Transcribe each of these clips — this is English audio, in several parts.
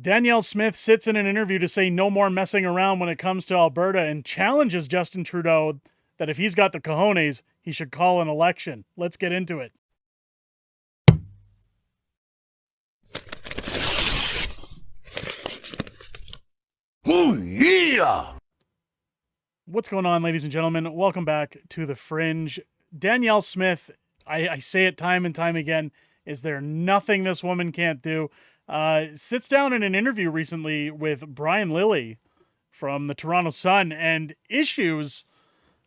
Danielle Smith sits in an interview to say no more messing around when it comes to Alberta and challenges Justin Trudeau that if he's got the cojones, he should call an election. Let's get into it. Oh, yeah! What's going on, ladies and gentlemen? Welcome back to The Fringe. Danielle Smith, I say it time and time again, is there nothing this woman can't do? Sits down in an interview recently with Brian Lilley from the Toronto Sun and issues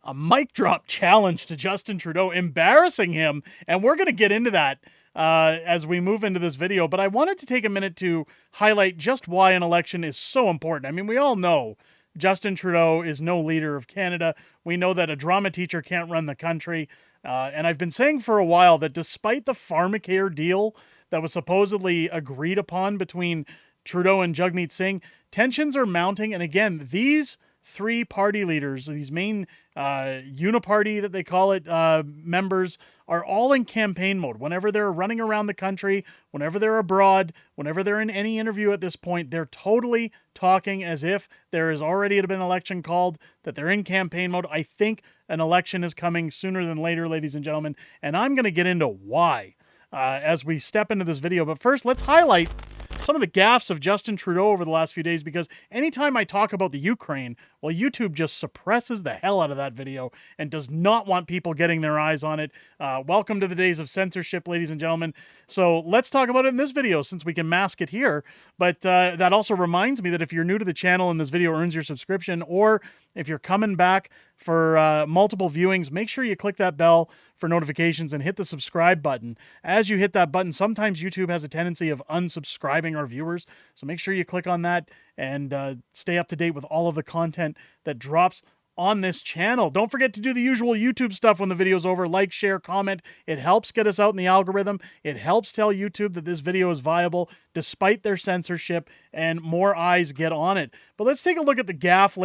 a mic drop challenge to Justin Trudeau, embarrassing him. And we're going to get into that as we move into this video. But I wanted to take a minute to highlight just why an election is so important. I mean, we all know Justin Trudeau is no leader of Canada. We know that a drama teacher can't run the country. And I've been saying for a while that despite the pharmacare deal that was supposedly agreed upon between Trudeau and Jagmeet Singh, tensions are mounting. And again, these three party leaders, these main uniparty that they call it, members, are all in campaign mode. Whenever they're running around the country, whenever they're abroad, whenever they're in any interview at this point, they're totally talking as if there has already been an election called, that they're in campaign mode. I think an election is coming sooner than later, ladies and gentlemen, and I'm going to get into why as we step into this video. But first, let's highlight some of the gaffes of Justin Trudeau over the last few days, because anytime I talk about the Ukraine, well, YouTube just suppresses the hell out of that video and does not want people getting their eyes on it. Welcome to the days of censorship, ladies and gentlemen. So let's talk about it in this video since we can mask it here. But that also reminds me that if you're new to the channel and this video earns your subscription, or if you're coming back for multiple viewings, make sure you click that bell for notifications and hit the subscribe button. As you hit that button, sometimes YouTube has a tendency of unsubscribing our viewers, so make sure you click on that and stay up to date with all of the content that drops on this channel. Don't forget to do the usual YouTube stuff when the video's over. Like, share, comment. It helps get us out in the algorithm. It helps tell YouTube that this video is viable despite their censorship, and more eyes get on it. But let's take a look at the gaffe,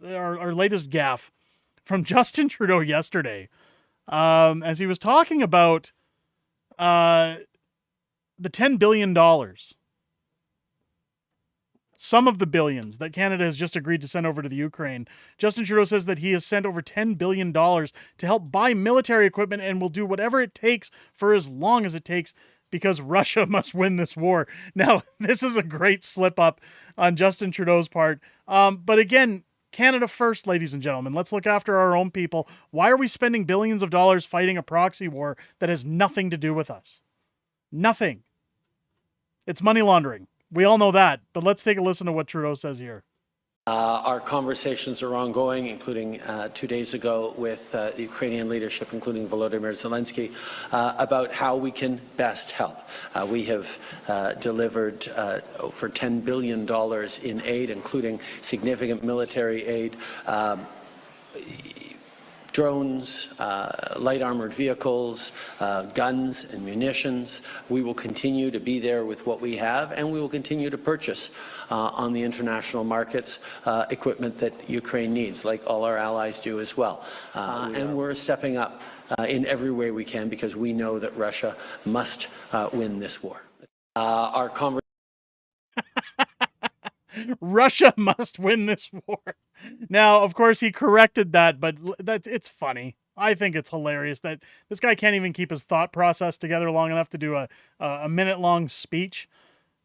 our latest gaffe from Justin Trudeau yesterday, as he was talking about the $10 billion. Some of the billions that Canada has just agreed to send over to the Ukraine. Justin Trudeau says that he has sent over $10 billion to help buy military equipment and will do whatever it takes for as long as it takes because Russia must win this war. Now, this is a great slip up on Justin Trudeau's part. But again, Canada first, ladies and gentlemen. Let's look after our own people. Why are we spending billions of dollars fighting a proxy war that has nothing to do with us? Nothing. It's money laundering. We all know that, but let's take a listen to what Trudeau says here. Our conversations are ongoing, including 2 days ago with the Ukrainian leadership, including Volodymyr Zelensky, about how we can best help. We have delivered over $10 billion in aid, including significant military aid, drones, light armored vehicles, guns and munitions. We will continue to be there with what we have, and we will continue to purchase on the international markets equipment that Ukraine needs, like all our allies do as well. And we're stepping up in every way we can, because we know that Russia must win this war. Our conversation Russia must win this war. Now, of course, he corrected that, but it's funny. I think it's hilarious that this guy can't even keep his thought process together long enough to do a minute-long speech.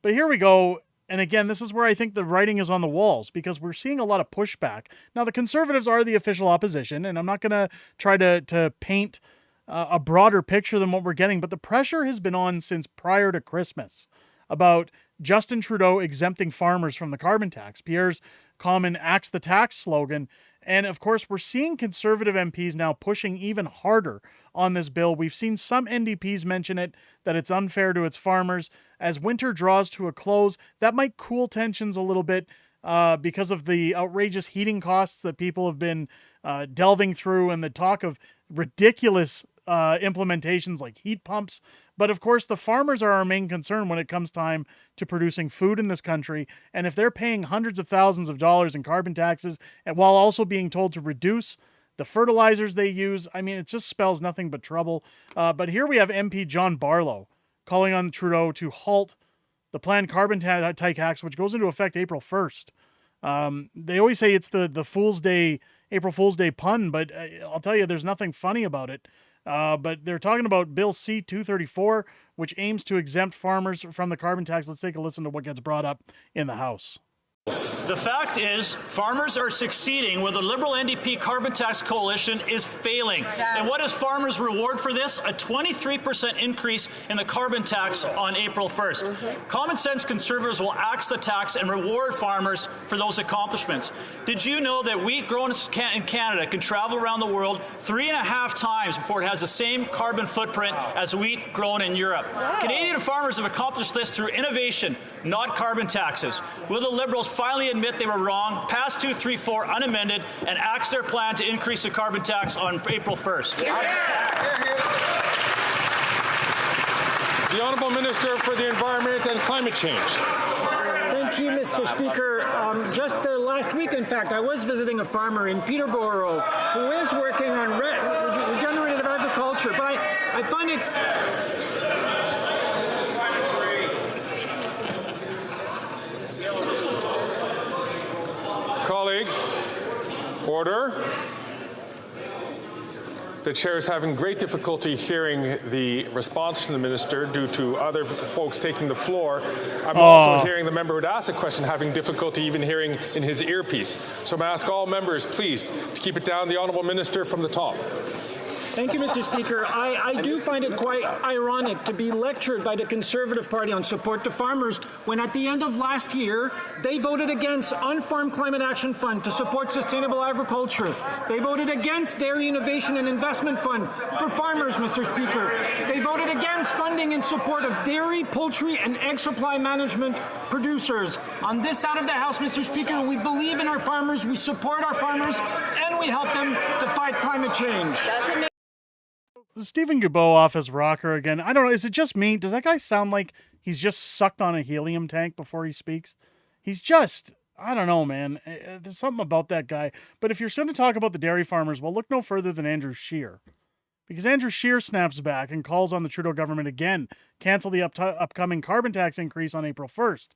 But here we go. And again, this is where I think the writing is on the walls, because we're seeing a lot of pushback. Now, the Conservatives are the official opposition, and I'm not going to try to paint a broader picture than what we're getting, but the pressure has been on since prior to Christmas about Justin Trudeau exempting farmers from the carbon tax, Pierre's common axe the tax slogan. And of course, we're seeing Conservative MPs now pushing even harder on this bill. We've seen some NDPs mention it, that it's unfair to its farmers. As winter draws to a close, that might cool tensions a little bit because of the outrageous heating costs that people have been delving through, and the talk of ridiculous implementations like heat pumps. But of course, the farmers are our main concern when it comes time to producing food in this country. And if they're paying hundreds of thousands of dollars in carbon taxes, and while also being told to reduce the fertilizers they use, I mean, it just spells nothing but trouble. But here we have MP John Barlo calling on Trudeau to halt the planned carbon tax, which goes into effect April 1st. They always say it's the Fool's Day, April Fool's Day pun, but I'll tell you, there's nothing funny about it. But they're talking about Bill C-234, which aims to exempt farmers from the carbon tax. Let's take a listen to what gets brought up in the House. The fact is, farmers are succeeding where the Liberal NDP carbon tax coalition is failing. And what is farmers' reward for this? A 23% increase in the carbon tax on April 1st. Common sense Conservatives will axe the tax and reward farmers for those accomplishments. Did you know that wheat grown in Canada can travel around the world 3.5 times before it has the same carbon footprint as wheat grown in Europe? Canadian farmers have accomplished this through innovation, not carbon taxes. Will the Liberals finally admit they were wrong, pass 234 unamended, and axe their plan to increase the carbon tax on April 1st? The Honourable Minister for the Environment and Climate Change. Thank you, Mr. Speaker. Just last week, in fact, I was visiting a farmer in Peterborough who is working on regenerative agriculture, but I find it... Colleagues, order. The chair is having great difficulty hearing the response from the minister due to other folks taking the floor. I'm also hearing the member who'd asked a question having difficulty even hearing in his earpiece. So I'm going to ask all members, please, to keep it down. The honourable minister from the top. Thank you, Mr. Speaker. I do find it quite ironic to be lectured by the Conservative Party on support to farmers when at the end of last year, they voted against On-Farm Climate Action Fund to support sustainable agriculture. They voted against Dairy Innovation and Investment Fund for farmers, Mr. Speaker. They voted against funding in support of dairy, poultry, and egg supply management producers. On this side of the House, Mr. Speaker, we believe in our farmers, we support our farmers, and we help them to fight climate change. Stephen Guilbeault off his rocker again. I don't know. Is it just me? Does that guy sound like he's just sucked on a helium tank before he speaks? He's just, I don't know, man. There's something about that guy. But if you're going to talk about the dairy farmers, well, look no further than Andrew Scheer. Because Andrew Scheer snaps back and calls on the Trudeau government again, cancel the upcoming carbon tax increase on April 1st.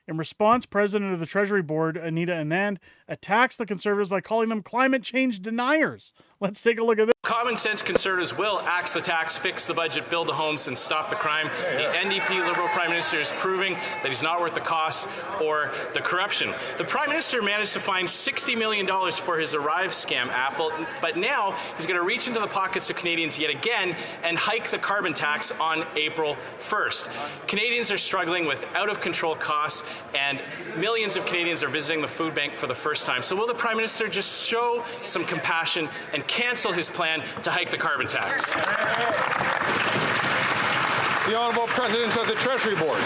In response, President of the Treasury Board, Anita Anand, attacks the Conservatives by calling them climate change deniers. Let's take a look at this. Common sense Conservatives will axe the tax, fix the budget, build the homes, and stop the crime. The NDP Liberal Prime Minister is proving that he's not worth the cost or the corruption. The Prime Minister managed to find $60 million for his Arrive scam app, but now he's going to reach into the pockets of Canadians yet again and hike the carbon tax on April 1st. Canadians are struggling with out-of-control costs, and millions of Canadians are visiting the food bank for the first time. So will the Prime Minister just show some compassion and cancel his plan to hike the carbon tax? The Honourable President of the Treasury Board.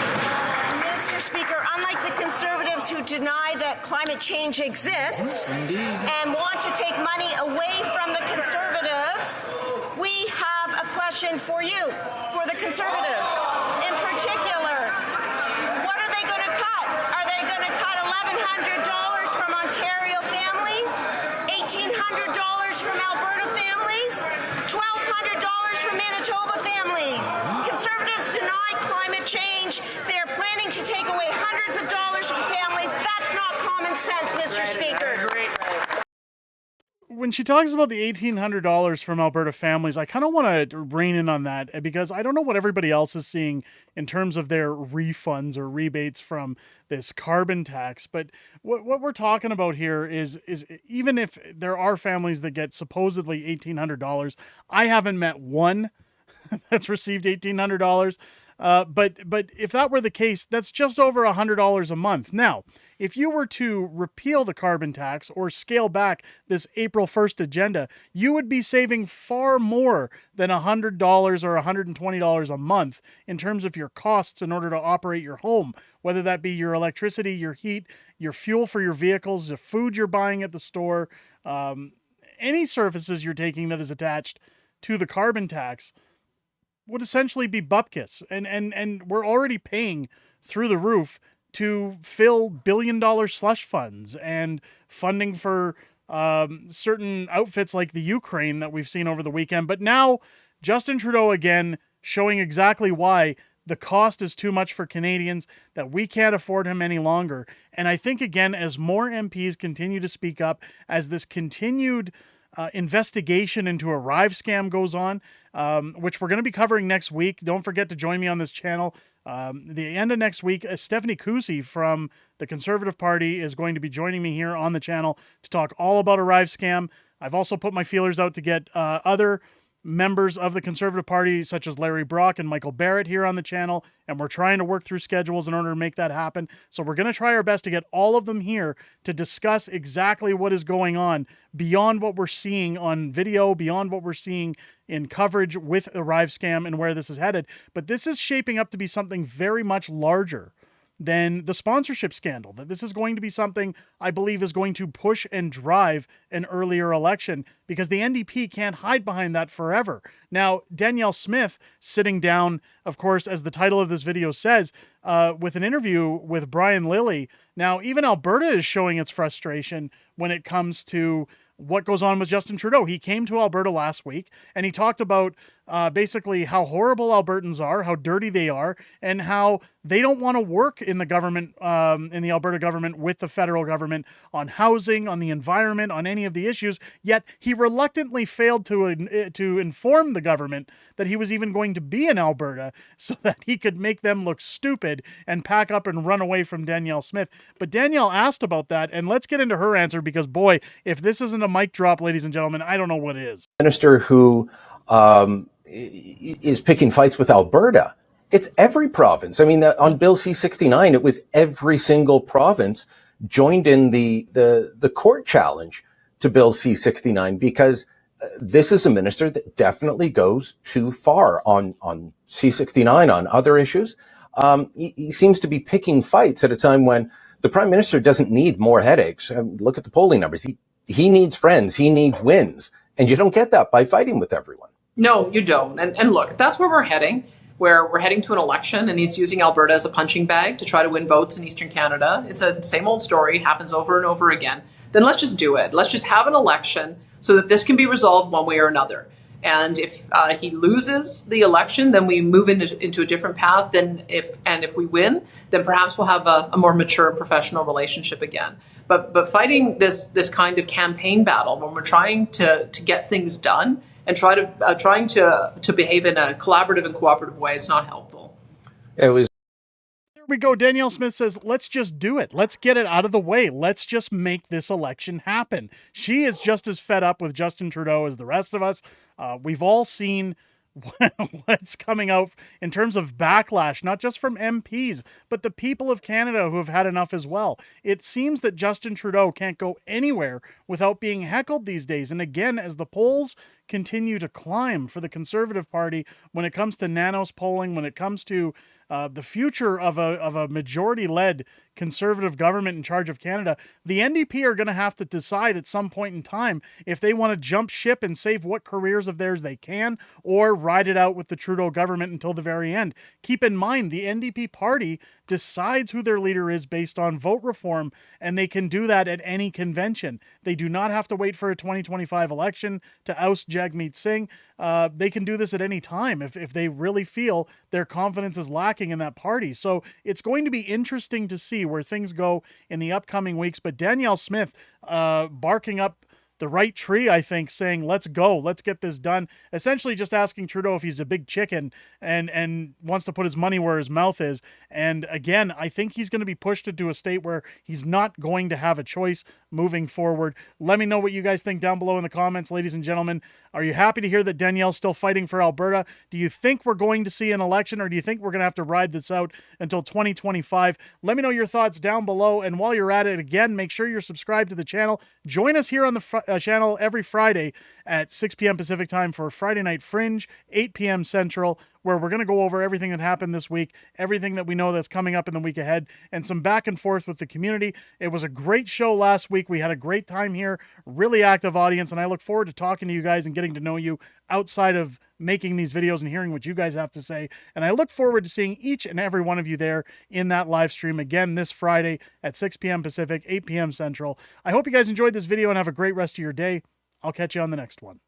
Mr. Speaker, unlike the Conservatives who deny that climate change exists and want to take money away from the Conservatives, we have a question for you, for the Conservatives. In particular, what are they going to cut? Are they going to cut $1,100 from Ontario families, $1,800 from Alberta families, $1,200 from Manitoba families? Conservatives deny climate change. They're planning to take away hundreds of dollars from families. That's not common sense, Mr. Speaker. When she talks about the $1,800 from Alberta families, I kind of want to rein in on that because I don't know what everybody else is seeing in terms of their refunds or rebates from this carbon tax. But what we're talking about here is even if there are families that get supposedly $1,800, I haven't met one that's received $1,800. But if that were the case, that's just over $100 a month. Now, if you were to repeal the carbon tax or scale back this April 1st agenda, you would be saving far more than $100 or $120 a month in terms of your costs in order to operate your home, whether that be your electricity, your heat, your fuel for your vehicles, the food you're buying at the store, any services you're taking that is attached to the carbon tax would essentially be bupkis. And we're already paying through the roof to fill billion-dollar slush funds and funding for certain outfits like the Ukraine that we've seen over the weekend. But now Justin Trudeau again showing exactly why the cost is too much for Canadians, that we can't afford him any longer. And I think, again, as more MPs continue to speak up, as this continued investigation into a Rive scam goes on, which we're going to be covering next week. Don't forget to join me on this channel. The end of next week, Stephanie Kusi from the Conservative Party is going to be joining me here on the channel to talk all about a Rive scam. I've also put my feelers out to get other members of the Conservative Party, such as Larry Brock and Michael Barrett, here on the channel, and we're trying to work through schedules in order to make that happen. So we're going to try our best to get all of them here to discuss exactly what is going on beyond what we're seeing on video, beyond what we're seeing in coverage with the Rive scam and where this is headed. But this is shaping up to be something very much larger than the sponsorship scandal. That this is going to be something I believe is going to push and drive an earlier election, because the NDP can't hide behind that forever. Now, Danielle Smith sitting down, of course, as the title of this video says, with an interview with Brian Lilley. Now, even Alberta is showing its frustration when it comes to what goes on with Justin Trudeau. He came to Alberta last week and he talked about basically how horrible Albertans are, how dirty they are, and how they don't want to work in the government, in the Alberta government with the federal government on housing, on the environment, on any of the issues. Yet he reluctantly failed to inform the government that he was even going to be in Alberta so that he could make them look stupid and pack up and run away from Danielle Smith. But Danielle asked about that, and let's get into her answer, because boy, if this isn't a mic drop, ladies and gentlemen, I don't know what is. Minister who is picking fights with Alberta. It's every province. I mean, on Bill C-69, it was every single province joined in the court challenge to Bill C-69, because this is a minister that definitely goes too far on C-69, on other issues. He seems to be picking fights at a time when the Prime Minister doesn't need more headaches. Look at the polling numbers. He needs friends. He needs wins. And you don't get that by fighting with everyone. No, you don't. And look, if that's where we're heading, where we're heading to an election and he's using Alberta as a punching bag to try to win votes in Eastern Canada, it's a same old story, happens over and over again, then let's just do it. Let's just have an election so that this can be resolved one way or another. And if he loses the election, then we move into a different path. If we win, then perhaps we'll have a more mature and professional relationship again. But fighting this kind of campaign battle when we're trying to get things done and trying to behave in a collaborative and cooperative way, is not helpful. It was. There we go. Danielle Smith says, let's just do it. Let's get it out of the way. Let's just make this election happen. She is just as fed up with Justin Trudeau as the rest of us. We've all seen what's coming out in terms of backlash, not just from MPs, but the people of Canada who have had enough as well. It seems that Justin Trudeau can't go anywhere without being heckled these days. And again, as the polls continue to climb for the Conservative Party, when it comes to Nanos polling, when it comes to the future of a majority-led Conservative government in charge of Canada, the NDP are going to have to decide at some point in time if they want to jump ship and save what careers of theirs they can, or ride it out with the Trudeau government until the very end. Keep in mind, the NDP party decides who their leader is based on vote reform, and they can do that at any convention. They do not have to wait for a 2025 election to oust Jagmeet Singh. They can do this at any time if they really feel their confidence is lacking in that party. So it's going to be interesting to see where things go in the upcoming weeks. But Danielle Smith barking up the right tree, I think, saying, let's go, let's get this done. Essentially just asking Trudeau if he's a big chicken and wants to put his money where his mouth is. And again, I think he's going to be pushed into a state where he's not going to have a choice moving forward. Let me know what you guys think down below in the comments, ladies and gentlemen. Are you happy to hear that Danielle's still fighting for Alberta? Do you think we're going to see an election, or do you think we're going to have to ride this out until 2025? Let me know your thoughts down below. And while you're at it, again, make sure you're subscribed to the channel. Join us here on the channel every Friday at 6 p.m. Pacific time for Friday Night Fringe, 8 p.m. Central, where we're going to go over everything that happened this week, everything that we know that's coming up in the week ahead, and some back and forth with the community. It was a great show last week. We had a great time here, really active audience, and I look forward to talking to you guys and getting to know you outside of making these videos and hearing what you guys have to say. And I look forward to seeing each and every one of you there in that live stream again this Friday at 6 p.m. Pacific, 8 p.m. Central. I hope you guys enjoyed this video and have a great rest of your day. I'll catch you on the next one.